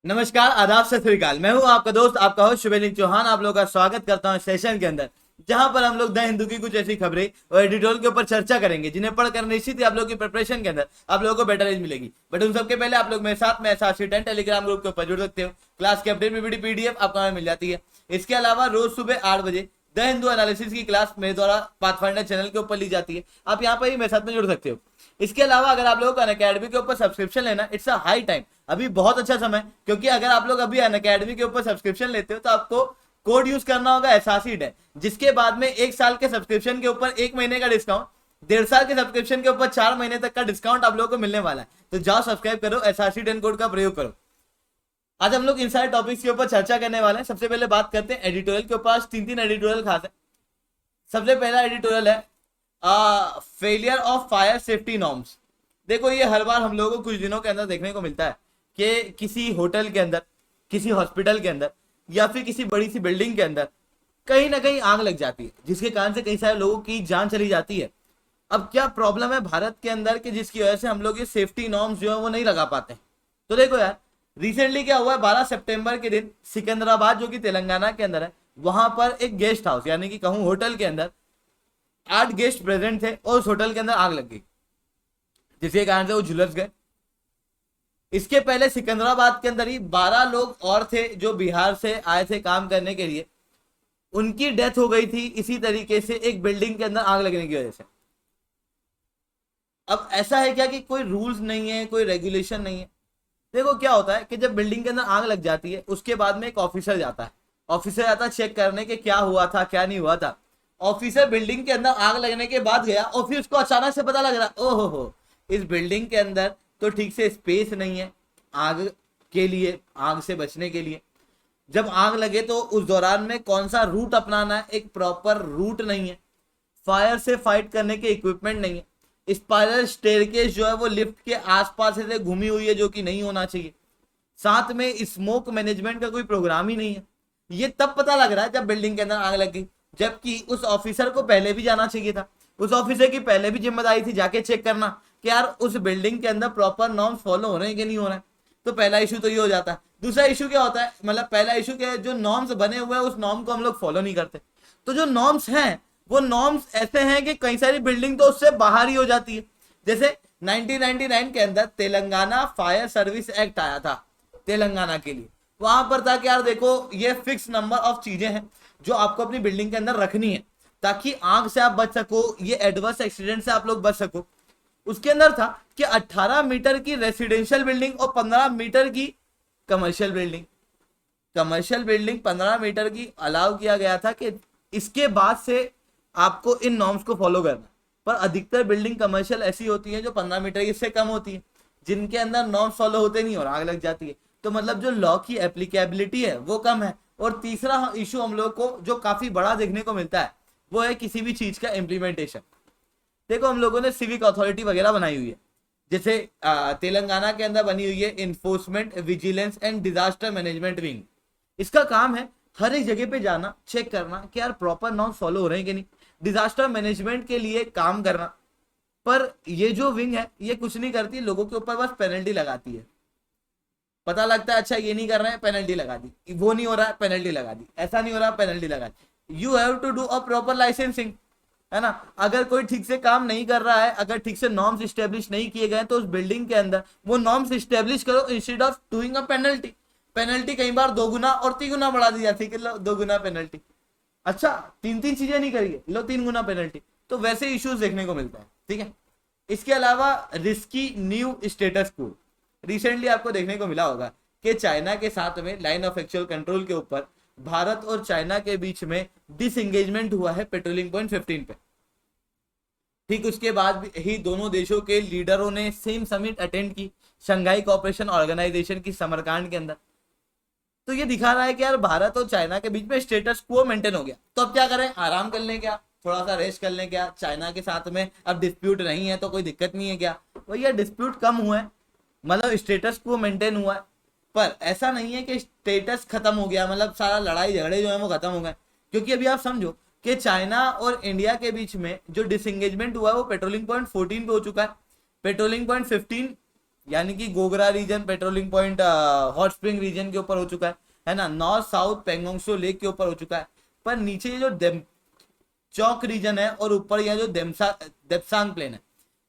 नमस्कार, आदाब, सत श्री अकाल। मैं हूं आपका दोस्त, आपका होस्ट शुभेलिंग चौहान। आप लोगों का स्वागत करता हूं सेशन के अंदर, जहां पर हम लोग द हिंदू की कुछ ऐसी खबरें और एडिटोरियल के ऊपर चर्चा करेंगे जिन्हें पढ़कर निश्चित ही आप लोगों की प्रिपरेशन के अंदर आप लोगों को बेटर एज मिलेगी। बट उन सबके पहले आप लोग मेरे साथ में SRC10 टेलीग्राम ग्रुप के ऊपर जुड़ सकते हो। क्लास की अपडेट पीपीटी PDF आपको हमें मिल जाती है। इसके अलावा रोज सुबह 8 बजे द हिंदू एनालिसिस की क्लास मेरे द्वारा पाथफाइंडर चैनल के ऊपर ली जाती है। आप यहाँ पर ही मेरे साथ में जुड़ सकते हो। इसके अलावा अगर आप लोगों को अनअकैडमी के ऊपर सब्सक्रिप्शन लेना, इट्स अ हाई टाइम, अभी बहुत अच्छा समय, क्योंकि अगर आप लोग अभी अनअकैडमी के ऊपर सब्सक्रिप्शन लेते हो तो आपको कोड यूज करना होगा SRC10, जिसके बाद में 1 साल के सब्सक्रिप्शन के ऊपर 1 महीने का डिस्काउंट, 1.5 साल के सब्सक्रिप्शन के ऊपर 4 महीने तक का डिस्काउंट आप लोगों को मिलने वाला है। तो जाओ सब्सक्राइब करो, SRC10 कोड का प्रयोग करो। आज हम लोग इन सारे टॉपिक्स के ऊपर चर्चा करने वाले हैं। सबसे पहले बात करते हैं एडिटोरियल के ऊपर। आज 3 एडिटोरियल खास है। सबसे पहला एडिटोरियल है failure of fire safety norms. देखो, ये हर बार हम लोगों को कुछ दिनों के अंदर देखने को मिलता है कि किसी होटल के अंदर, किसी हॉस्पिटल के अंदर या फिर किसी बड़ी सी बिल्डिंग के अंदर कहीं ना कहीं आग लग जाती है, जिसके कारण से कई सारे लोगों की जान चली जाती है। अब क्या प्रॉब्लम है भारत के अंदर कि जिसकी वजह से हम लोग ये सेफ्टी नॉर्म्स जो है वो नहीं लगा पाते हैं। तो देखो यार, रिसेंटली क्या हुआ है, 12 सितंबर के दिन सिकंदराबाद जो कि तेलंगाना के अंदर है, वहां पर एक गेस्ट हाउस यानी कि कहूं होटल के अंदर 8 गेस्ट प्रेजेंट थे और उस होटल के अंदर आग लग गई, जिसके कारण से वो झुलस गए। इसके पहले सिकंदराबाद के अंदर ही 12 लोग और थे जो बिहार से आए थे काम करने के लिए। उनकी डेथ हो गई थी इसी तरीके से, एक बिल्डिंग के अंदर आग लगने की वजह से। अब ऐसा है क्या कि कोई रूल्स नहीं है, कोई रेगुलेशन नहीं है। देखो क्या होता है कि जब बिल्डिंग के अंदर आग लग जाती है, उसके बाद में एक ऑफिसर जाता है। ऑफिसर आता है चेक करने के क्या हुआ था क्या नहीं हुआ था। ऑफिसर बिल्डिंग के अंदर आग लगने के बाद गया और फिर उसको अचानक से पता लग रहा, ओहो हो, इस बिल्डिंग के अंदर तो ठीक से स्पेस नहीं है आग के लिए, आग से बचने के लिए। जब आग लगे तो उस दौरान में कौन सा रूट अपनाना है, एक प्रॉपर रूट नहीं है। फायर से फाइट करने के इक्विपमेंट नहीं है। स्पाइरल स्टेयरकेस जो है वो लिफ्ट के आसपास से घूमी हुई है, जो कि नहीं होना चाहिए। साथ में स्मोक मैनेजमेंट का कोई प्रोग्राम ही नहीं है। ये तब पता लग रहा है जब बिल्डिंग के अंदर आग लग गई, जबकि उस ऑफिसर को पहले भी जाना चाहिए था। उस ऑफिसर की पहले भी जिम्मेदारी थी जाके चेक करना कि यार उस बिल्डिंग के अंदर प्रॉपर नॉर्म्स फॉलो हो रहे हैं कि नहीं हो रहे हैं। तो पहला इशू तो ये हो जाता है। दूसरा इशू क्या होता है, मतलब पहला इशू क्या है, जो नॉर्म्स बने हुए हैं उस नॉर्म को हम लोग फॉलो नहीं करते। तो जो नॉर्म्स हैं वो नॉर्म्स ऐसे हैं कि कई सारी बिल्डिंग तो उससे बाहर ही हो जाती है। जैसे 1999 के अंदर तेलंगाना फायर सर्विस एक्ट आया था तेलंगाना के लिए। वहां पर था कि यार देखो, ये फिक्स नंबर ऑफ चीजें हैं जो आपको अपनी बिल्डिंग के अंदर रखनी है ताकि आग से आप बच सको, ये एडवर्स एक्सीडेंट से आप लोग बच सको। उसके अंदर था कि 18 मीटर की रेसिडेंशियल बिल्डिंग और 15 मीटर की कमर्शियल बिल्डिंग, 15 मीटर की अलाउ किया गया था कि इसके बाद से आपको इन नॉर्म्स को फॉलो करना। पर अधिकतर बिल्डिंग कमर्शियल ऐसी होती है जो 15 मीटर इससे कम होती है, जिनके अंदर नॉर्म्स फॉलो होते नहीं और आग लग जाती है। तो मतलब जो लॉ की एप्लीकेबिलिटी है वो कम है। और तीसरा इशू हम लोग को जो काफी बड़ा देखने को मिलता है वो है किसी भी चीज का इम्प्लीमेंटेशन। देखो, हम लोगों ने सिविक अथॉरिटी वगैरह बनाई हुई है, जैसे तेलंगाना के अंदर बनी हुई है enforcement vigilance and disaster management wing. इसका काम है हर एक जगह पे जाना, चेक करना कि यार प्रॉपर नॉर्म फॉलो हो रहे हैं कि नहीं, डिजास्टर मैनेजमेंट के लिए काम करना। पर ये जो विंग है ये कुछ नहीं करती, लोगों के ऊपर बस पेनल्टी लगाती है। पता लगता है अच्छा ये नहीं कर रहे हैं, पेनल्टी लगा दी, वो नहीं हो रहा है, पेनल्टी लगा दी, ऐसा नहीं हो रहा, पेनल्टी लगा दी। You have to do a proper licensing, है ना। अगर कोई ठीक से काम नहीं कर रहा है, अगर ठीक से नॉर्म्स इस्टेब्लिश नहीं किए गए तो उस बिल्डिंग के अंदर वो नॉर्म्स इस्टेब्लिश करो instead of doing a penalty. Penalty कई बार 2 गुना और 3 गुना बढ़ा दी जाती है कि लो 2 गुना पेनल्टी, अच्छा 3 चीजें नहीं करिए, लो 3 गुना पेनल्टी। तो वैसे इश्यूज देखने को मिलता है, ठीक है। इसके अलावा रिस्की न्यू स्टेटस को रिसेंटली आपको देखने को मिला होगा कि चाइना के साथ में लाइन ऑफ एक्चुअल कंट्रोल के ऊपर भारत और चाइना के बीच में डिसएंगेजमेंट हुआ है पेट्रोलिंग पॉइंट 15 पे। ठीक उसके बाद ही दोनों देशों के लीडरों ने सेम समिट अटेंड की शंघाई कोऑपरेशन ऑर्गेनाइजेशन की समरकांड के अंदर। तो ये दिखा रहा है कि यार भारत और चाइना के बीच में स्टेटस क्वो मेंटेन हो गया। तो अब क्या करें, आराम कर लें क्या, थोड़ा सा रेस्ट कर लें क्या, चाइना के साथ में अब डिस्प्यूट नहीं है तो कोई दिक्कत नहीं है क्या। भैया डिस्प्यूट कम हुआ है, मतलब स्टेटस क्वो मेंटेन हुआ है, पर ऐसा नहीं है कि स्टेटस खत्म हो गया, मतलब सारा लड़ाई झगड़े जो है वो खत्म हो गए। क्योंकि अभी आप समझो कि चाइना और इंडिया के बीच में जो डिसएंगेजमेंट हुआ है वो पेट्रोलिंग पॉइंट 14 पे हो चुका है। पेट्रोलिंग पॉइंट 15 यानी कि Gogra region patrolling point hot spring region के ऊपर हो चुका है ना, north south Pangong Tso lake के ऊपर हो चुका है। पर नीचे ये जो चौक रीजन है और ऊपर यह जो देप्सांग प्लेन है,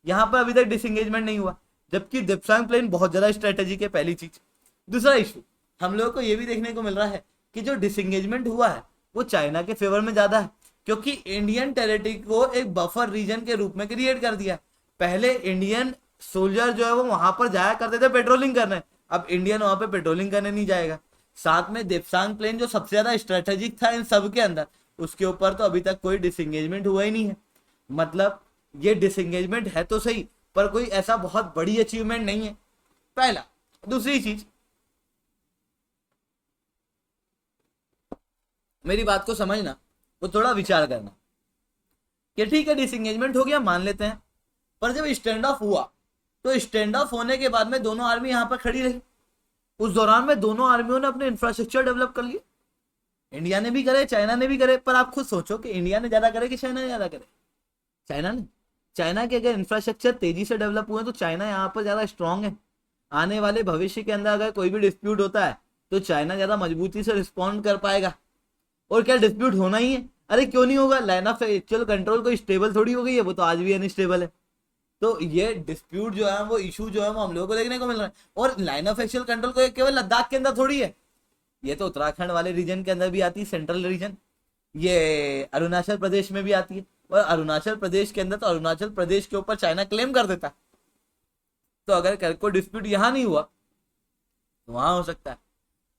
यहाँ पर अभी तक डिसंगेजमेंट नहीं हुआ, जबकि देप्सांग प्लेन बहुत ज्यादा स्ट्रेटेजिक है, पहली चीज। दूसरा इशू हम लोगों को ये भी देखने को मिल रहा है कि जो डिसंगेजमेंट हुआ है वो चाइना के फेवर में ज्यादा है, क्योंकि इंडियन टेरिटरी को एक बफर रीजन के रूप में क्रिएट कर दिया। पहले इंडियन सोल्जर जो है वो वहां पर जाया करते थे पेट्रोलिंग करने, अब इंडियन वहां पे पेट्रोलिंग करने नहीं जाएगा। साथ में देप्सांग प्लेन जो सबसे ज्यादा स्ट्रेटेजिक था इन सब के अंदर, उसके ऊपर तो अभी तक कोई डिसंगेजमेंट हुआ ही नहीं है। मतलब ये डिसंगेजमेंट है तो सही, पर कोई ऐसा बहुत बड़ी अचीवमेंट नहीं है, पहला। दूसरी चीज, मेरी बात को समझना, वो थोड़ा विचार करना कि ठीक है डिसंगेजमेंट हो गया मान लेते हैं, पर जब स्टैंड ऑफ हुआ तो स्टैंड ऑफ होने के बाद में दोनों आर्मी यहां पर खड़ी रही। उस दौरान में दोनों आर्मियों ने अपने इंफ्रास्ट्रक्चर डेवलप कर लिए, इंडिया ने भी करे चाइना ने भी करे। पर आप खुद सोचो कि इंडिया ने ज्यादा करे कि चाइना ने ज्यादा करे? चाइना ने। चाइना के अगर इंफ्रास्ट्रक्चर तेजी से डेवलप हुए तो चाइना यहाँ पर ज्यादा स्ट्रांग है। आने वाले भविष्य के अंदर अगर कोई भी डिस्प्यूट होता है तो चाइना ज्यादा मजबूती से रिस्पॉन्ड कर पाएगा। और क्या डिस्प्यूट होना ही है? अरे क्यों नहीं होगा, लाइन ऑफ एक्चुअल कंट्रोल कोई स्टेबल थोड़ी हो गई है, वो तो आज भी अनस्टेबल है। तो ये डिस्प्यूट जो है वो इशू जो है वो हम लोगों को देखने को मिल रहा है। और लाइन ऑफ एक्चुअल कंट्रोल को केवल लद्दाख के अंदर थोड़ी है, ये तो उत्तराखंड वाले रीजन के अंदर भी आती है, सेंट्रल रीजन, ये अरुणाचल प्रदेश में भी आती है। और अरुणाचल प्रदेश के अंदर तो अरुणाचल प्रदेश के ऊपर चाइना क्लेम कर देता है, तो अगर कल को डिस्प्यूट यहाँ नहीं हुआ तो वहां हो सकता है।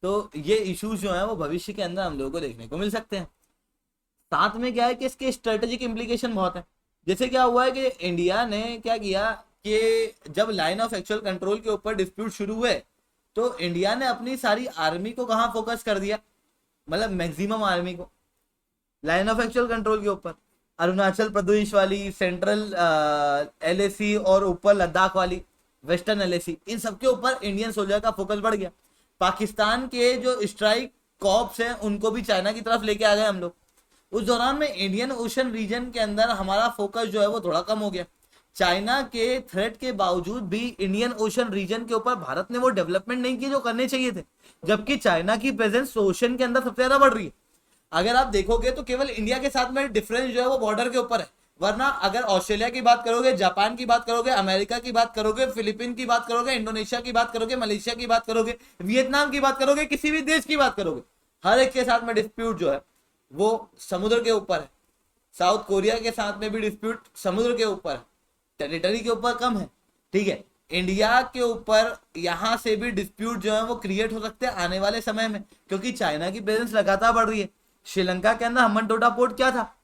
तो ये इश्यूज जो है वो भविष्य के अंदर हम लोगों को देखने को मिल सकते हैं। साथ में क्या है कि इसके स्ट्रेटेजिक इम्प्लीकेशन बहुत है। जैसे क्या हुआ है कि इंडिया ने क्या किया कि जब लाइन ऑफ एक्चुअल कंट्रोल के ऊपर डिस्प्यूट शुरू हुए तो इंडिया ने अपनी सारी आर्मी को कहाँ फोकस कर दिया, मतलब मैक्सिमम आर्मी को लाइन ऑफ एक्चुअल कंट्रोल के ऊपर, अरुणाचल प्रदेश वाली, सेंट्रल एलएसी और ऊपर लद्दाख वाली वेस्टर्न एलएसी, इन सबके ऊपर इंडियन सोल्जर का फोकस बढ़ गया। पाकिस्तान के जो स्ट्राइक कॉप्स हैं उनको भी चाइना की तरफ लेके आ गए हम लोग। उस दौरान में इंडियन ओशन रीजन के अंदर हमारा फोकस जो है वो थोड़ा कम हो गया। चाइना के थ्रेट के बावजूद भी इंडियन ओशन रीजन के ऊपर भारत ने वो डेवलपमेंट नहीं किए जो करने चाहिए थे, जबकि चाइना की प्रेजेंस ओशन के अंदर सबसे ज्यादा बढ़ रही है। अगर आप देखोगे तो केवल इंडिया के साथ में डिफरेंस जो है वो बॉर्डर के ऊपर है, वरना अगर ऑस्ट्रेलिया की बात करोगे, जापान की बात करोगे, अमेरिका की बात करोगे, फिलीपीन की बात करोगे, इंडोनेशिया की बात करोगे, मलेशिया की बात करोगे, वियतनाम की बात करोगे, किसी भी देश की बात करोगे, हर एक के साथ में डिस्प्यूट जो है वो समुद्र के ऊपर है। साउथ कोरिया के साथ में भी डिस्प्यूट समुद्र के ऊपर है, टेरिटरी के ऊपर कम है, ठीक है। इंडिया के ऊपर यहां से भी डिस्प्यूट जो है वो क्रिएट हो सकते हैं आने वाले समय में, क्योंकि चाइना की प्रेजेंस लगातार बढ़ रही है। श्रीलंका के अंदर हम्बनटोटा पोर्ट क्या था,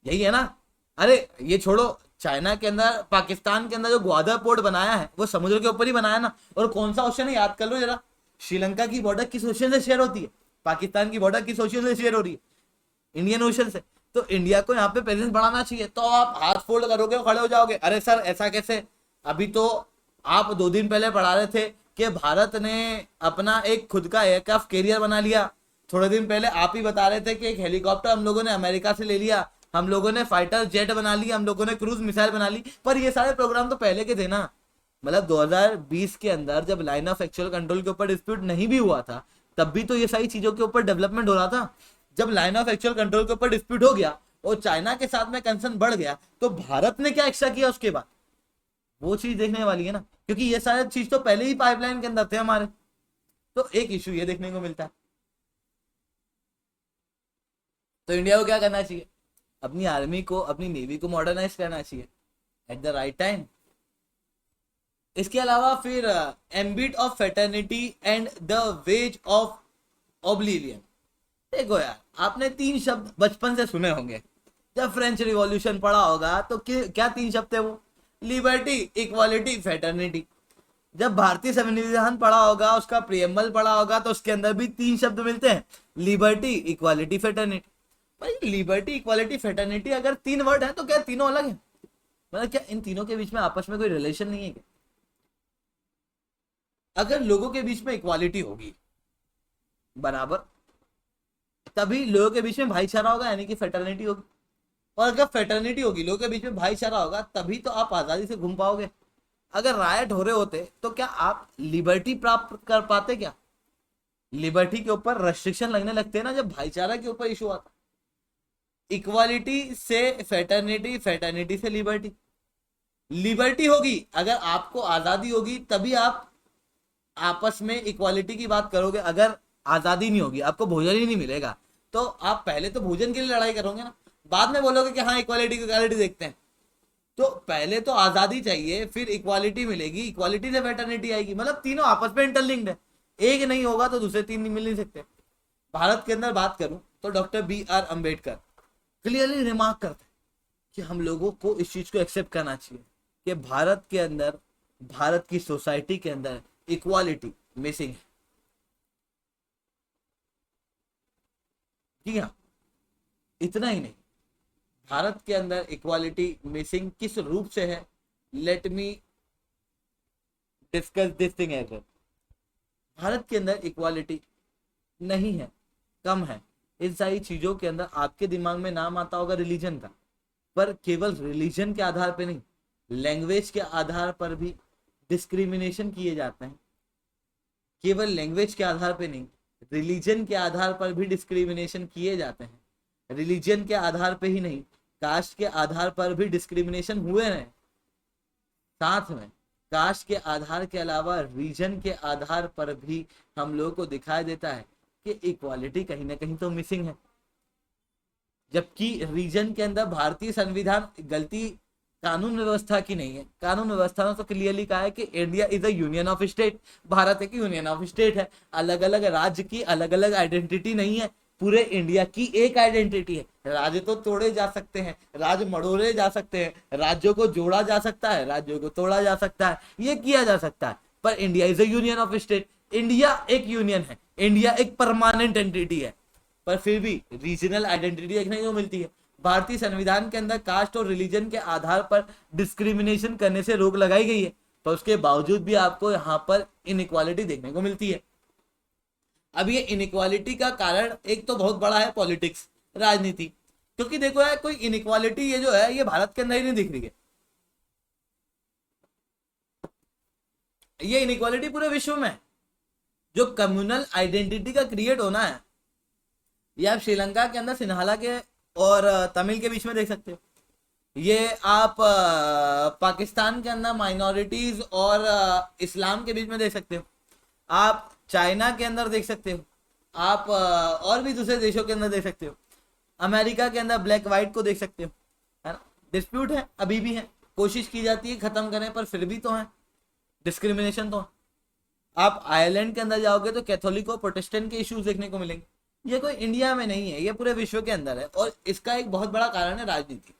यही है ना। अरे ये छोड़ो, चाइना के अंदर, पाकिस्तान के अंदर जो ग्वादर पोर्ट बनाया है वो समुद्र के ऊपर ही बनाया ना। और कौन सा ओशन है याद कर लो जरा, श्रीलंका की बॉर्डर किस ओशन से शेयर होती है, पाकिस्तान की बॉर्डर किस ओशन से शेयर हो रही है, इंडियन ओशन से। तो इंडिया को यहाँ पे प्रेजेंस बढ़ाना चाहिए। तो आप हाथ फोल्ड करोगे और खड़े हो जाओगे, अरे सर ऐसा कैसे? अभी तो आप 2 दिन पहले पढ़ा रहे थे कि भारत ने अपना एक खुद का एयरक्राफ्ट कैरियर बना लिया। थोड़े दिन पहले आप ही बता रहे थे कि एक हेलीकॉप्टर हम लोगों ने अमेरिका से ले लिया, हम लोगों ने फाइटर जेट बना ली, हम लोगों ने क्रूज मिसाइल बना ली। पर ये सारे प्रोग्राम तो पहले के थे ना। मतलब 2020 के अंदर जब लाइन ऑफ एक्चुअल कंट्रोल के ऊपर डिस्प्यूट नहीं भी हुआ था, तब भी तो ये सारी चीजों के ऊपर डेवलपमेंट हो रहा था। जब लाइन ऑफ एक्चुअल कंट्रोल के ऊपर डिस्प्यूट हो गया और चाइना के साथ में कंसर्न बढ़ गया, तो भारत ने क्या एक्स्ट्रा किया उसके बाद, वो चीज देखने वाली है ना, क्योंकि ये सारे चीज तो पहले ही पाइपलाइन के अंदर थे हमारे। तो एक इशू ये देखने को मिलता है। तो इंडिया को क्या करना चाहिए, अपनी आर्मी को, अपनी नेवी को मॉडर्नाइज करना चाहिए एट द राइट टाइम। इसके अलावा फिर ambit of fraternity and the ways of oblivion. देखो यार, आपने 3 शब्द बचपन से सुने होंगे, जब फ्रेंच रिवॉल्यूशन पढ़ा होगा तो क्या 3 शब्द थे वो, लिबर्टी, इक्वालिटी, फेटर्निटी। जब भारतीय संविधान पढ़ा होगा, उसका प्रियम्बल पढ़ा होगा, तो उसके अंदर भी 3 शब्द मिलते हैं, लिबर्टी, इक्वालिटी, फेटर्निटी। भाई लिबर्टी, इक्वालिटी, फेटर्निटी अगर 3 वर्ड है तो क्या तीनों अलग है? मतलब क्या इन तीनों के बीच में आपस में कोई रिलेशन नहीं है क्या? अगर लोगों के बीच में इक्वालिटी होगी बराबर, तभी लोगों के बीच में भाईचारा होगा, यानी कि फेटर्निटी होगी। और अगर फेटर्निटी होगी, लोगों के बीच में भाईचारा होगा, तभी तो आप आजादी से घूम पाओगे। अगर रायट हो रहे होते तो क्या आप लिबर्टी प्राप्त कर पाते क्या? लिबर्टी के ऊपर रेस्ट्रिक्शन लगने लगते हैं ना जब भाईचारा के ऊपर इशू आता। इक्वालिटी से फेटर्निटी, फेटर्निटी से लिबर्टी, लिबर्टी होगी अगर आपको आजादी होगी तभी आप आपस में इक्वालिटी की बात करोगे। अगर आजादी नहीं होगी, आपको भोजन ही नहीं मिलेगा, तो आप पहले तो भोजन के लिए लड़ाई करोगे ना, बाद में बोलोगे कि हाँ इक्वालिटी इक्वालिटी देखते हैं। तो पहले तो आजादी चाहिए, फिर इक्वालिटी मिलेगी, इक्वालिटी से वेटर्निटी आएगी। मतलब तीनों आपस में इंटरलिंक्ड है, एक नहीं होगा तो दूसरे तीन नहीं मिल नहीं सकते। भारत के अंदर बात करूं तो doctor BR Ambedkar clearly remark करते हैं कि हम लोगों को इस चीज को एक्सेप्ट करना चाहिए कि भारत के अंदर, भारत की सोसाइटी के अंदर इक्वालिटी मिसिंग है। जी हाँ, इतना ही नहीं, भारत के अंदर इक्वालिटी मिसिंग किस रूप से है, let me discuss this thing as well. Bharat के अंदर इक्वालिटी नहीं है, कम है। इन सारी चीजों के अंदर आपके दिमाग में नाम आता होगा रिलीजन का, पर केवल रिलीजन के आधार पे नहीं, लैंग्वेज के आधार पर भी डिस्क्रिमिनेशन किए जाते हैं। केवल लैंग्वेज के आधार पे नहीं, रिलीजन के आधार पर भी डिस्क्रिमिनेशन किए जाते हैं। रिलीजन के आधार पे ही नहीं, कास्ट के आधार पर भी डिस्क्रिमिनेशन हुए हैं। साथ में कास्ट के आधार के अलावा रीजन के आधार पर भी हम लोगों को दिखाई देता है कि इक्वालिटी कहीं ना कहीं तो मिसिंग है। जबकि रीजन के अंदर भारतीय संविधान, गलती कानून व्यवस्था की नहीं है, कानून व्यवस्था ने तो क्लियरली कहा है कि India is a union of state, Bharat एक यूनियन ऑफ स्टेट है। अलग अलग राज्य की अलग अलग आइडेंटिटी नहीं है, पूरे इंडिया की एक आइडेंटिटी है। राज्य तो तोड़े जा सकते हैं, राज्य मड़ोड़े जा सकते हैं, राज्यों को जोड़ा जा सकता है, राज्यों को तोड़ा जा सकता है, ये किया जा सकता है, पर India is a union of state. India एक यूनियन है, इंडिया एक परमानेंट एंटिटी है, पर फिर भी रीजनल आइडेंटिटी देखने को मिलती है। भारतीय संविधान के अंदर कास्ट और रिलीजन के आधार पर डिस्क्रिमिनेशन करने से रोक लगाई गई है, पर उसके बावजूद भी आपको यहाँ पर इनइक्वालिटी देखने को मिलती है। अब ये इनइक्वालिटी का कारण एक तो बहुत बड़ा है पॉलिटिक्स, राजनीति। क्योंकि देखो यार, कोई इनइक्वालिटी ये जो है ये भारत के अंदर ही नहीं दिख रही है, ये इनइक्वालिटी पूरे विश्व में है। जो कम्युनल आइडेंटिटी का क्रिएट होना है, ये आप श्रीलंका के अंदर सिन्हाला के और तमिल के बीच में देख सकते हो। ये आप पाकिस्तान के अंदर माइनॉरिटीज और इस्लाम के बीच में देख सकते हो। आप चाइना के अंदर देख सकते हो, आप और भी दूसरे देशों के अंदर देख सकते हो। अमेरिका के अंदर ब्लैक वाइट को देख सकते हो, है ना। डिस्प्यूट है, अभी भी है, कोशिश की जाती है खत्म करें, पर फिर भी तो है, डिस्क्रिमिनेशन तो है। आप आयरलैंड के अंदर जाओगे तो कैथोलिक और प्रोटेस्टेंट के इश्यूज देखने को मिलेंगे। ये कोई इंडिया में नहीं है, ये पूरे विश्व के अंदर है। और इसका एक बहुत बड़ा कारण है राजनीति,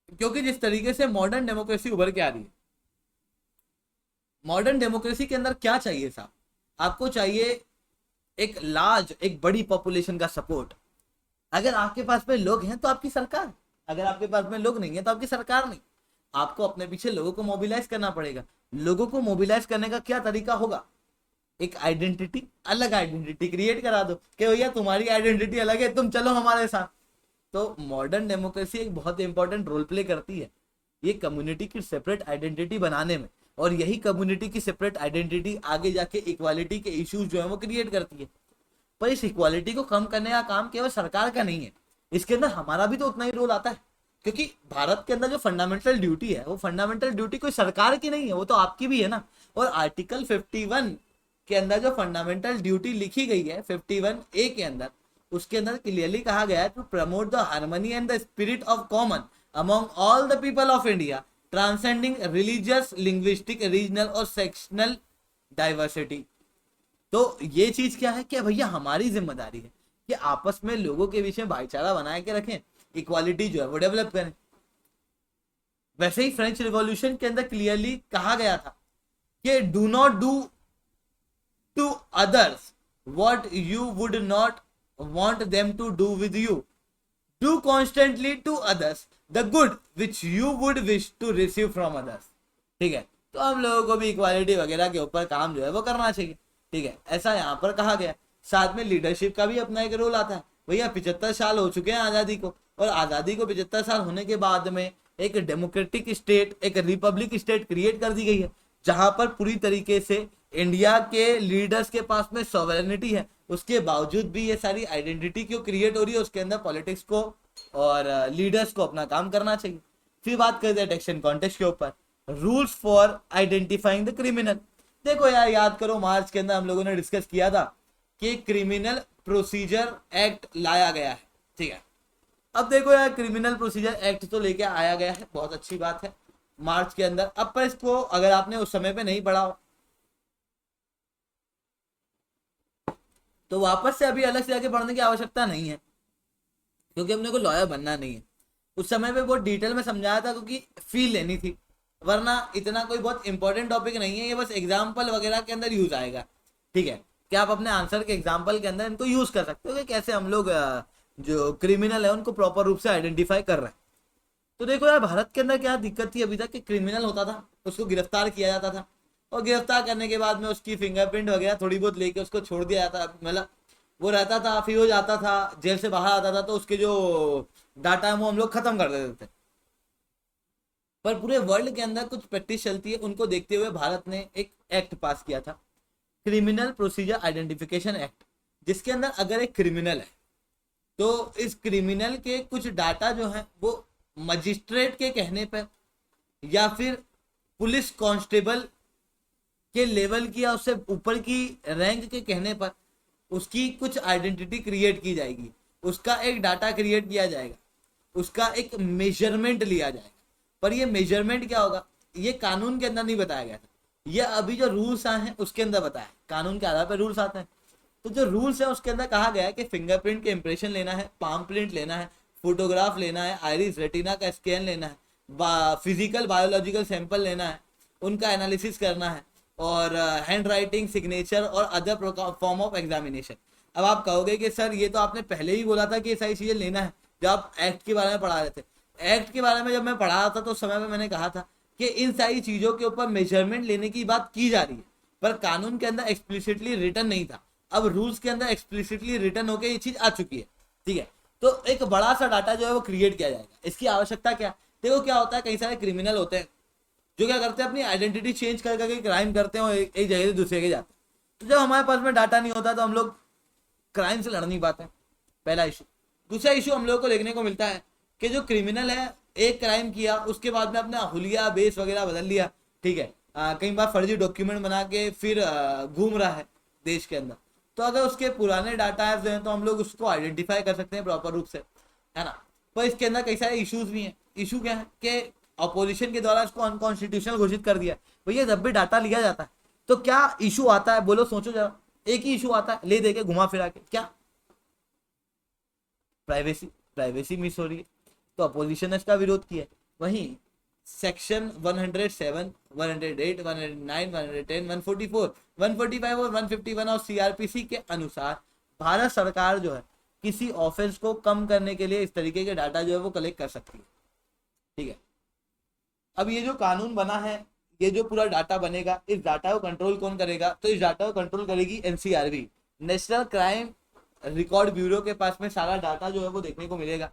क्योंकि जिस तरीके से मॉडर्न डेमोक्रेसी उभर के आ रही है, मॉडर्न डेमोक्रेसी के अंदर क्या चाहिए साहब, आपको चाहिए एक लार्ज, एक बड़ी पॉपुलेशन का सपोर्ट। अगर आपके पास में लोग हैं तो आपकी सरकार, अगर आपके पास में लोग नहीं है तो आपकी सरकार नहीं। आपको अपने पीछे लोगों को मोबिलाइज करना पड़ेगा। लोगों को मोबिलाइज करने का क्या तरीका होगा, एक आइडेंटिटी, अलग आइडेंटिटी क्रिएट करा दो कि भैया तुम्हारी आइडेंटिटी अलग है, तुम चलो हमारे साथ। तो मॉडर्न डेमोक्रेसी एक बहुत इंपॉर्टेंट रोल प्ले करती है ये कम्युनिटी की सेपरेट आइडेंटिटी बनाने में, और यही कम्युनिटी की सेपरेट आइडेंटिटी आगे जाके इक्वालिटी के इश्यूज जो है वो क्रिएट करती है। पर इस इक्वालिटी को कम करने का काम केवल सरकार का नहीं है, इसके अंदर हमारा भी तो उतना ही रोल आता है। क्योंकि भारत के अंदर जो फंडामेंटल ड्यूटी है, वो फंडामेंटल ड्यूटी कोई सरकार की नहीं है, वो तो आपकी भी है ना। और आर्टिकल 51 के अंदर जो फंडामेंटल ड्यूटी लिखी गई है 51A के अंदर, उसके अंदर क्लियरली कहा गया है to promote the harmony and the spirit of common amongst all the people of India, transcending religious, linguistic, regional और सेक्शनल डाइवर्सिटी। तो ये चीज क्या है कि भैया हमारी जिम्मेदारी है कि आपस में लोगों के बीच में भाईचारा बनाए के रखें, इक्वालिटी जो है वो डेवलप करें। वैसे ही फ्रेंच रिवॉल्यूशन के अंदर क्लियरली कहा गया था कि do not do to others what you would not want them to do with you, do constantly to others the good which you would wish to receive from others. ठीक है, तो हम लोगों को भी इक्वालिटी वगैरह के ऊपर काम जो है वो करना चाहिए। ठीक है, ऐसा यहाँ पर कहा गया। साथ में लीडरशिप का भी अपना एक रोल आता है। भैया 75 साल हो चुके हैं आज़ादी को, और आज़ादी को 75 साल होने के बाद में एक डेमोक्रेटिक स्टेट, एक रिपब्लिक स्टेट क्रिएट कर दी गई है, जहां पर पूरी तरीके से इंडिया के लीडर्स के पास में सॉवरेनिटी है। उसके बावजूद भी ये सारी आइडेंटिटी क्यों क्रिएट हो रही है, उसके अंदर पॉलिटिक्स को और लीडर्स को अपना काम करना चाहिए। फिर बात करते हैं टैक्स एंड कॉन्टेक्स्ट के ऊपर, rules for identifying the criminal. देखो यार, याद करो मार्च के अंदर हम लोगों ने डिस्कस किया था कि क्रिमिनल प्रोसीजर एक्ट लाया गया है, ठीक है। अब देखो यार, क्रिमिनल प्रोसीजर एक्ट तो लेके आया गया है, बहुत अच्छी बात है मार्च के अंदर। अब पर इसको अगर आपने उस समय पे नहीं पढ़ा हो तो वापस से अभी अलग से जाके पढ़ने की आवश्यकता नहीं है, क्योंकि हमने को लॉयर बनना नहीं है। उस समय पे बहुत डिटेल में समझाया था क्योंकि फील लेनी थी, वरना इतना कोई बहुत इंपॉर्टेंट टॉपिक नहीं है, ये बस एग्जाम्पल वगैरह के अंदर यूज आएगा, ठीक है। कि आप अपने आंसर के एग्जाम्पल के अंदर इनको यूज कर सकते हो कि कैसे हम लोग जो क्रिमिनल है उनको प्रॉपर रूप से आइडेंटिफाई कर रहे हैं। तो देखो यार, भारत के अंदर क्या दिक्कत थी अभी तक कि क्रिमिनल होता था, उसको गिरफ्तार किया जाता था, और गिरफ्तार करने के बाद में उसकी फिंगरप्रिंट वगैरह थोड़ी बहुत लेके उसको छोड़ दिया जाता, मतलब वो रहता था, फिर हो जाता था, जेल से बाहर आता था, तो उसके जो डाटा है वो हम लोग खत्म कर देते थे। पर पूरे वर्ल्ड के अंदर कुछ प्रैक्टिस चलती है, उनको देखते हुए भारत ने एक एक्ट पास किया था, क्रिमिनल प्रोसीजर आइडेंटिफिकेशन एक्ट, जिसके अंदर अगर एक क्रिमिनल है तो इस क्रिमिनल के कुछ डाटा जो है वो मजिस्ट्रेट के कहने पर या फिर पुलिस कांस्टेबल के लेवल की या उससे ऊपर की रैंक के कहने पर उसकी कुछ आइडेंटिटी क्रिएट की जाएगी, उसका एक डाटा क्रिएट किया जाएगा, उसका एक मेजरमेंट लिया जाएगा। पर ये मेजरमेंट क्या होगा, ये कानून के अंदर नहीं बताया गया था, ये अभी जो रूल्स आए हैं उसके अंदर बताया। कानून के आधार पर रूल्स आते हैं, तो जो रूल्स है उसके अंदर कहा गया है कि फिंगरप्रिंट के इंप्रेशन लेना है, पाम प्रिंट लेना है, फोटोग्राफ लेना है, आइरिस रेटिना का स्कैन लेना है, फिजिकल बायोलॉजिकल सैंपल लेना है, उनका एनालिसिस करना है, और हैंड राइटिंग, सिग्नेचर और अदर फॉर्म ऑफ एग्जामिनेशन। अब आप कहोगे कि सर ये तो आपने पहले ही बोला था कि ये सारी चीजें लेना है, जब आप एक्ट के बारे में पढ़ा रहे थे। एक्ट के बारे में जब मैं पढ़ा रहा था तो उस समय में मैंने कहा था कि इन सारी चीजों के ऊपर मेजरमेंट लेने की बात की जा रही है, पर कानून के अंदर एक्सप्लिसिटली रिटर्न नहीं था। अब रूल्स के अंदर एक्सप्लिसिटली रिटर्न होकर ये चीज आ चुकी है, ठीक है। तो एक बड़ा सा डाटा जो है वो क्रिएट किया जाएगा। इसकी आवश्यकता क्या, देखो क्या होता है, कई सारे क्रिमिनल होते हैं जो क्या करते हैं, अपनी आइडेंटिटी चेंज कर करके क्राइम करते हैं और एक जगह से दूसरे जगह जाते हैं। तो जब हमारे पास में डाटा नहीं होता तो हम लोग क्राइम से लड़ नहीं पाते, पहला इशू। दूसरा इशू हम लोग को देखने को मिलता है कि जो क्रिमिनल है, एक क्राइम किया उसके बाद में अपना हुलिया बेस वगैरह बदल लिया, ठीक है, कई बार फर्जी डॉक्यूमेंट बना के फिर घूम रहा है देश के अंदर। तो अगर उसके पुराने डाटा हैं तो हम लोग उसको आइडेंटिफाई कर सकते हैं प्रॉपर रूप से, है ना। पर इसके अंदर कई सारे इश्यूज भी हैं। इशू क्या है कि अपोजिशन के द्वारा इसको अनकॉन्स्टिट्यूशनल घोषित कर दिया। भैया जब भी डाटा लिया जाता है तो क्या इशू आता है, बोलो, सोचो जरा। एक ही इशू आता है, ले दे के घुमा फिरा के, क्या प्राइवेसी, प्राइवेसी मिस हो रही है, तो अपोजिशन ने इसका विरोध किया। वहीं सेक्शन 107, 108, 109, 110, 144, 145 और 151 और सीआरपीसी के अनुसार भारत सरकार जो है किसी ऑफेंस को कम करने के लिए इस तरीके के डाटा जो है वो कलेक्ट कर सकती है, ठीक है। अब ये जो कानून बना है, ये जो पूरा डाटा बनेगा, इस डाटा को कंट्रोल कौन करेगा, तो इस डाटा को कंट्रोल करेगी NCRB, national crime record bureau के पास में सारा डाटा जो है वो देखने को मिलेगा।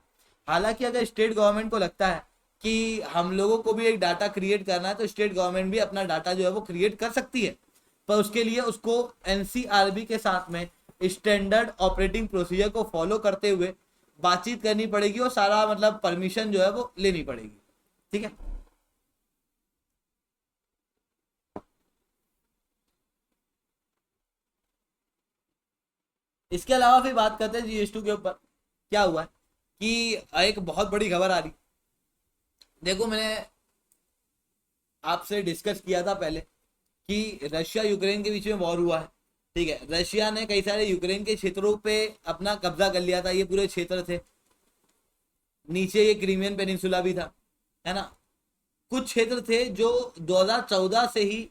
हालांकि अगर स्टेट गवर्नमेंट को लगता है कि हम लोगों को भी एक डाटा क्रिएट करना है तो स्टेट गवर्नमेंट भी अपना डाटा जो है वो क्रिएट कर सकती है, पर उसके लिए उसको एनसीआरबी के साथ में स्टैंडर्ड ऑपरेटिंग प्रोसीजर को फॉलो करते हुए बातचीत करनी पड़ेगी और सारा मतलब परमिशन जो है वो लेनी पड़ेगी, ठीक है। इसके अलावा फिर बात करते हैं जीएस2 के ऊपर। क्या हुआ है कि एक बहुत बड़ी खबर आ रही, देखो मैंने आपसे डिस्कस किया था पहले कि रशिया यूक्रेन के बीच में वॉर हुआ है, ठीक है। रशिया ने कई सारे यूक्रेन के क्षेत्रों पे अपना कब्जा कर लिया था, ये पूरे क्षेत्र थे, नीचे ये क्रीमियन पेनिनसुला भी था, है ना। कुछ क्षेत्र थे जो 2014 से ही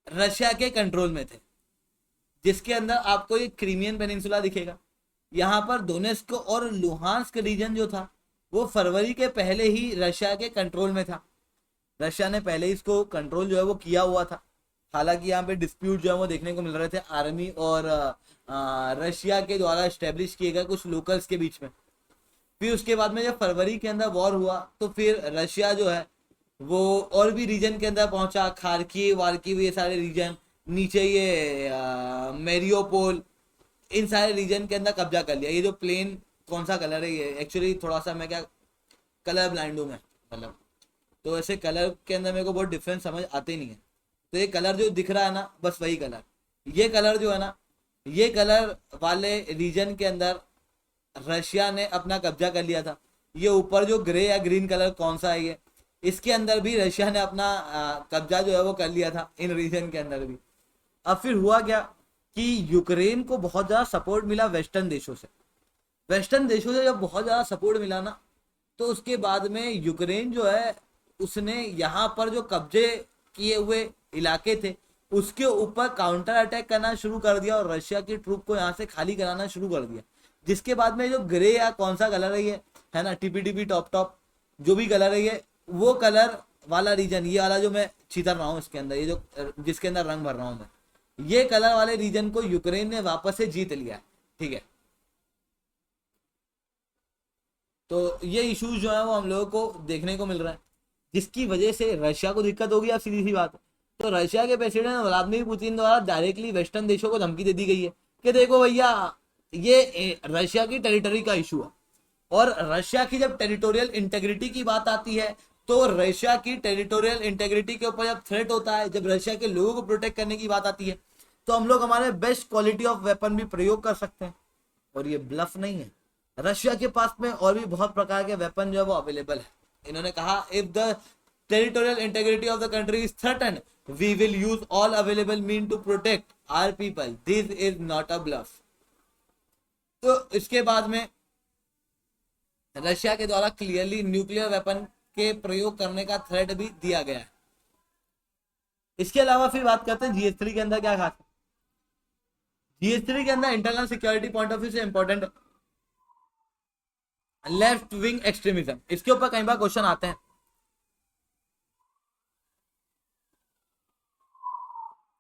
रशिया के कंट्रोल में थे, जिसके अंदर आपको ये क्रीमियन पेनिनसुला दिखेगा। यहाँ पर दोनेस्क और लुहांस्क रीजन जो था वो फरवरी के पहले ही रशिया के कंट्रोल में था। रशिया ने पहले इसको कंट्रोल जो है वो किया हुआ था। हालांकि यहाँ पे डिस्प्यूट जो है वो देखने को मिल रहे थे आर्मी और रशिया के द्वारा स्टैब्लिश किए गए कुछ लोकल्स के बीच में। फिर उसके बाद में जब फरवरी के अंदर वॉर हुआ तो फिर रशिया जो है वो और भी रीजन के अंदर पहुंचा, खार्किव वार्किव ये सारे रीजन, नीचे ये मेरियोपोल, इन सारे रीजन के अंदर कब्जा कर लिया। ये जो प्लेन कौन सा कलर है, ये एक्चुअली थोड़ा सा मैं क्या कलर ब्लाइंड हूँ मैं, मतलब तो ऐसे कलर के अंदर मेरे को बहुत डिफरेंस समझ आते ही नहीं है। तो ये कलर जो दिख रहा है ना, बस वही कलर, ये कलर जो है ना, ये कलर वाले रीजन के अंदर रशिया ने अपना कब्जा कर लिया था। ये यूपर जो ग्रे या ग्रीन कलर कौन सा है, ये इसके अंदर भी रशिया ने अपना कब्जा जो है वो कर लिया था इन रीजन के अंदर भी। अब फिर हुआ क्या कि यूक्रेन को बहुत ज़्यादा सपोर्ट मिला वेस्टर्न देशों से। वेस्टर्न देशों से जब बहुत ज़्यादा सपोर्ट मिला ना, तो उसके बाद में यूक्रेन जो है उसने यहाँ पर जो कब्जे किए हुए इलाके थे उसके ऊपर काउंटर अटैक करना शुरू कर दिया और रशिया की ट्रूप को यहाँ से खाली कराना शुरू कर दिया। जिसके बाद में जो ग्रे या कौन सा कलर है ना, टीपी टीपी टॉप टॉप जो भी कलर है, ये वो कलर वाला रीजन, ये वाला जो मैं छितर रहा हूँ इसके अंदर, ये जो जिसके अंदर रंग भर रहा हूँ मैं, ये कलर वाले रीजन को यूक्रेन ने वापस से जीत लिया है। ठीक है, तो ये इश्यूज जो है वो हम लोगों को देखने को मिल रहा है, जिसकी वजह से रशिया को दिक्कत होगी। अब सीधी सी बात है, तो रशिया के प्रेसिडेंट व्लादिमीर पुतिन द्वारा डायरेक्टली वेस्टर्न देशों को धमकी दे दी गई है कि देखो भैया ये रशिया की टेरिटरी का इशू है, और रशिया की जब टेरिटोरियल इंटेग्रिटी की बात आती है तो रशिया की टेरिटोरियल इंटेग्रिटी के ऊपर जब थ्रेट होता है, जब रशिया के लोगों को प्रोटेक्ट करने की बात आती है, तो हम लोग हमारे बेस्ट क्वालिटी ऑफ वेपन भी प्रयोग कर सकते हैं। और ये ब्लफ नहीं है, रशिया के पास में और भी बहुत प्रकार के वेपन जो है वो अवेलेबल है। इन्होंने कहा if the territorial integrity of the country is threatened we will use all available mean to protect our people, this is not a bluff. तो इसके बाद में रशिया के द्वारा क्लियरली न्यूक्लियर वेपन के प्रयोग करने का थ्रेट भी दिया गया है। इसके अलावा फिर बात करते हैं जीएस3 के अंदर क्या खास है। जीएस3 के अंदर internal security point of view से इंपॉर्टेंट है लेफ्ट विंग एक्सट्रीमिज्म। इसके ऊपर कई बार क्वेश्चन आते हैं,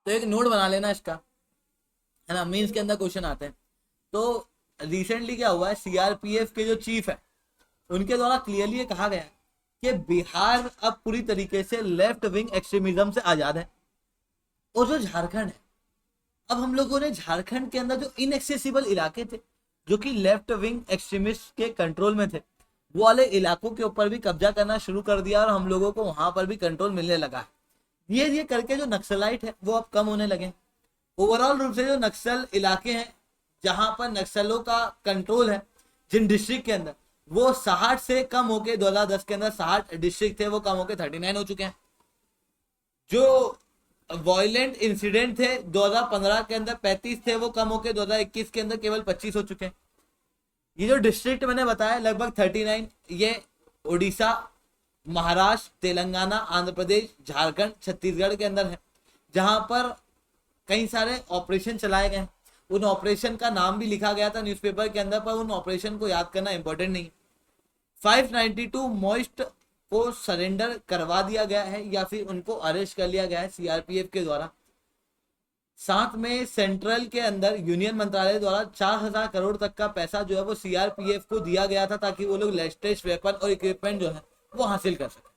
तो एक नोट बना लेना इसका, है ना, मीन्स के अंदर क्वेश्चन आते हैं। तो रिसेंटली क्या हुआ है, सीआरपीएफ के जो चीफ है उनके द्वारा क्लियरली ये कहा गया है कि बिहार अब पूरी तरीके से लेफ्ट विंग एक्सट्रीमिज्म से आजाद है। और जो झारखंड है, अब हम लोगों ने झारखंड के अंदर जो इनएक्सेसिबल इलाके थे जो कि लेफ्ट विंग एक्सट्रीमिस्ट के कंट्रोल में थे, वो वाले इलाकों के ऊपर भी कब्जा करना शुरू कर दिया और हम लोगों को वहां पर भी कंट्रोल मिलने लगा है। ये करके जो नक्सलाइट है वो अब कम होने लगे। ओवरऑल रूप से जो नक्सल इलाके हैं जहां पर नक्सलों का कंट्रोल है जिन डिस्ट्रिक्ट के अंदर, वो 60 से कम होके 2010 के अंदर 60 डिस्ट्रिक्ट थे वो कम होके 39 हो चुके हैं। जो वायलेंट इंसिडेंट थे 2015 के अंदर 35 थे वो कम होके 2021 के अंदर केवल 25 हो चुके हैं। ये जो डिस्ट्रिक्ट मैंने बताया लगभग 39, ये उड़ीसा, महाराष्ट्र, तेलंगाना, आंध्र प्रदेश, झारखंड, छत्तीसगढ़ के अंदर है, जहां पर कई सारे ऑपरेशन चलाए गए। उन ऑपरेशन का नाम भी लिखा गया था न्यूज़पेपर के अंदर, पर उन ऑपरेशन को याद करना इंपॉर्टेंट नहीं। 592 मोस्ट को सरेंडर करवा दिया गया है या फिर उनको अरेस्ट कर लिया गया है सीआरपीएफ के द्वारा। साथ में सेंट्रल के अंदर यूनियन मंत्रालय द्वारा 4000 करोड़ तक का पैसा जो है वो सीआरपीएफ को दिया गया था ताकि वो लोग लेटेस्ट वेपन और इक्विपमेंट जो है वो हासिल कर सके।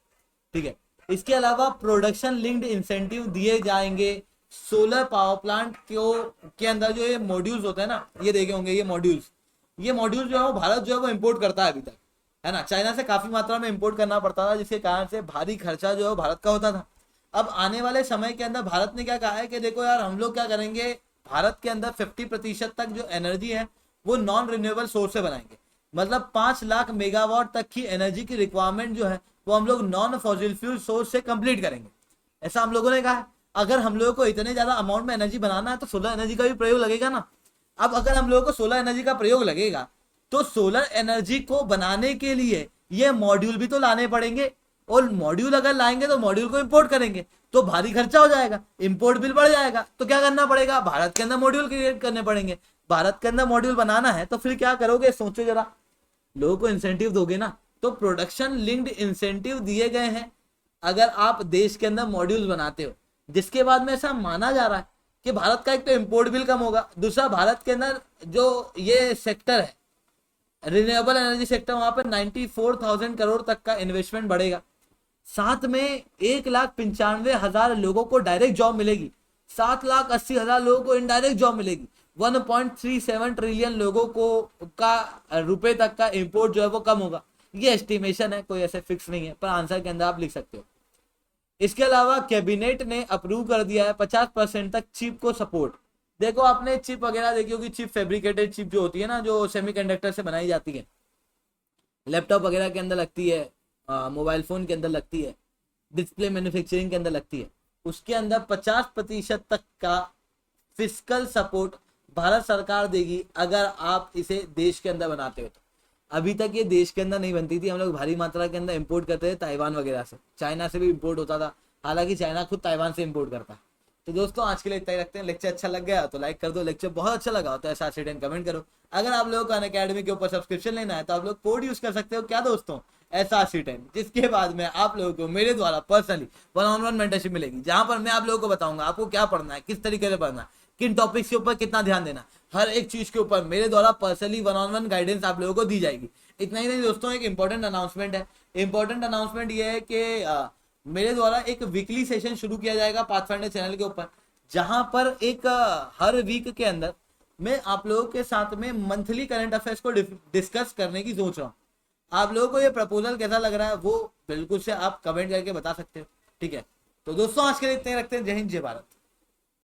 ठीक है, इसके अलावा प्रोडक्शन लिंक्ड इंसेंटिव दिए जाएंगे। सोलर पावर प्लांट के अंदर जो ये मॉड्यूल्स होते हैं ना, ये देखे होंगे, ये मॉड्यूल्स जो है वो भारत जो है वो इम्पोर्ट करता है अभी तक, है ना। चाइना से काफी मात्रा में इंपोर्ट करना पड़ता था जिसके कारण से भारी खर्चा जो है भारत का होता था। अब आने वाले समय के अंदर भारत ने क्या कहा है कि देखो यार, हम लोग क्या करेंगे, भारत के अंदर 50% तक जो एनर्जी है वो नॉन रिन्यूएबल सोर्स से बनाएंगे। मतलब 5 लाख मेगावाट तक की एनर्जी की रिक्वायरमेंट जो है वो हम लोग नॉन फॉसिल फ्यूल सोर्स से कंप्लीट करेंगे, ऐसा हम लोगों ने कहा है। अगर हम लोगों को इतने ज्यादा अमाउंट में एनर्जी बनाना है तो सोलर एनर्जी का भी प्रयोग लगेगा ना। अब अगर हम लोगों को सोलर एनर्जी का प्रयोग लगेगा तो सोलर एनर्जी को बनाने के लिए ये मॉड्यूल भी तो लाने पड़ेंगे, और मॉड्यूल अगर लाएंगे तो मॉड्यूल को इंपोर्ट करेंगे तो भारी खर्चा हो जाएगा, इंपोर्ट बिल बढ़ जाएगा। तो क्या करना पड़ेगा, भारत के अंदर मॉड्यूल क्रिएट करने पड़ेंगे। भारत के अंदर मॉड्यूल बनाना है तो फिर क्या करोगे, सोचो जरा, लोगों को इंसेंटिव दोगे ना। तो प्रोडक्शन लिंक्ड इंसेंटिव दिए गए हैं अगर आप देश के अंदर मॉड्यूल बनाते हो, जिसके बाद में ऐसा माना जा रहा है कि भारत का एक तो इंपोर्ट बिल कम होगा, दूसरा भारत के अंदर जो ये सेक्टर है रिन्यूएबल एनर्जी सेक्टर वहां पर 94,000 करोड़ तक का इन्वेस्टमेंट बढ़ेगा। साथ में 1,95,000 लोगों को डायरेक्ट जॉब मिलेगी, 7,80,000 लोगों को इनडायरेक्ट जॉब मिलेगी, 1.37 ट्रिलियन लोगों को का रुपए तक का इंपोर्ट जो है वो कम होगा। ये एस्टिमेशन है, कोई ऐसे फिक्स नहीं है, पर आंसर के अंदर आप लिख सकते हो। इसके अलावा कैबिनेट ने अप्रूव कर दिया है 50% तक चिप को सपोर्ट। देखो आपने चिप वगैरह देखी होगी, चिप फैब्रिकेटेड चिप जो होती है ना, जो सेमीकंडक्टर से बनाई जाती है, लैपटॉप वगैरह के अंदर लगती है, मोबाइल फोन के अंदर लगती है, डिस्प्ले मैन्युफैक्चरिंग के अंदर लगती है, उसके अंदर 50% तक का फिजिकल सपोर्ट भारत सरकार देगी अगर आप इसे देश के अंदर बनाते हो तो। अभी तक ये देश के अंदर नहीं बनती थी, हम लोग भारी मात्रा के अंदर इंपोर्ट करते थे ताइवान वगैरह से, चाइना से भी इंपोर्ट होता था, हालांकि चाइना खुद ताइवान से इंपोर्ट करता है। तो दोस्तों आज के लिए इतना ही रखते हैं। लेक्चर अच्छा लग गया तो लाइक कर दो, लेक्चर बहुत अच्छा लगा हो तो ऐसा कमेंट करो। अगर आप लोगों को अनअकैडमी के ऊपर सब्सक्रिप्शन लेना है तो आप लोग कोड यूज कर सकते हो, क्या दोस्तों, SRC10, जिसके बाद में आप लोगों को मेरे द्वारा पर्सनली 1-on-1 मेंटरशिप मिलेगी, जहां पर मैं आप लोगों को बताऊंगा आपको क्या पढ़ना है, किस तरीके से पढ़ना है, किन टॉपिक्स के ऊपर कितना ध्यान देना, हर एक चीज के ऊपर मेरे द्वारा पर्सनली 1-on-1 गाइडेंस आप लोगों को दी जाएगी। इतना ही नहीं दोस्तों, एक इंपॉर्टेंट अनाउंसमेंट है। इंपॉर्टेंट अनाउंसमेंट ये है कि मेरे द्वारा एक वीकली सेशन शुरू किया जाएगा पाथफाइंडर चैनल के ऊपर, जहां पर एक हर वीक के अंदर मैं आप लोगों के साथ में मंथली करंट अफेयर्स को डिस्कस करने की सोच रहा हूँ। आप लोगों को ये प्रपोजल कैसा लग रहा है वो बिल्कुल से आप कमेंट करके बता सकते हो, ठीक है। तो दोस्तों आज के लिए इतने रखते हैं। जय हिंद, जय भारत।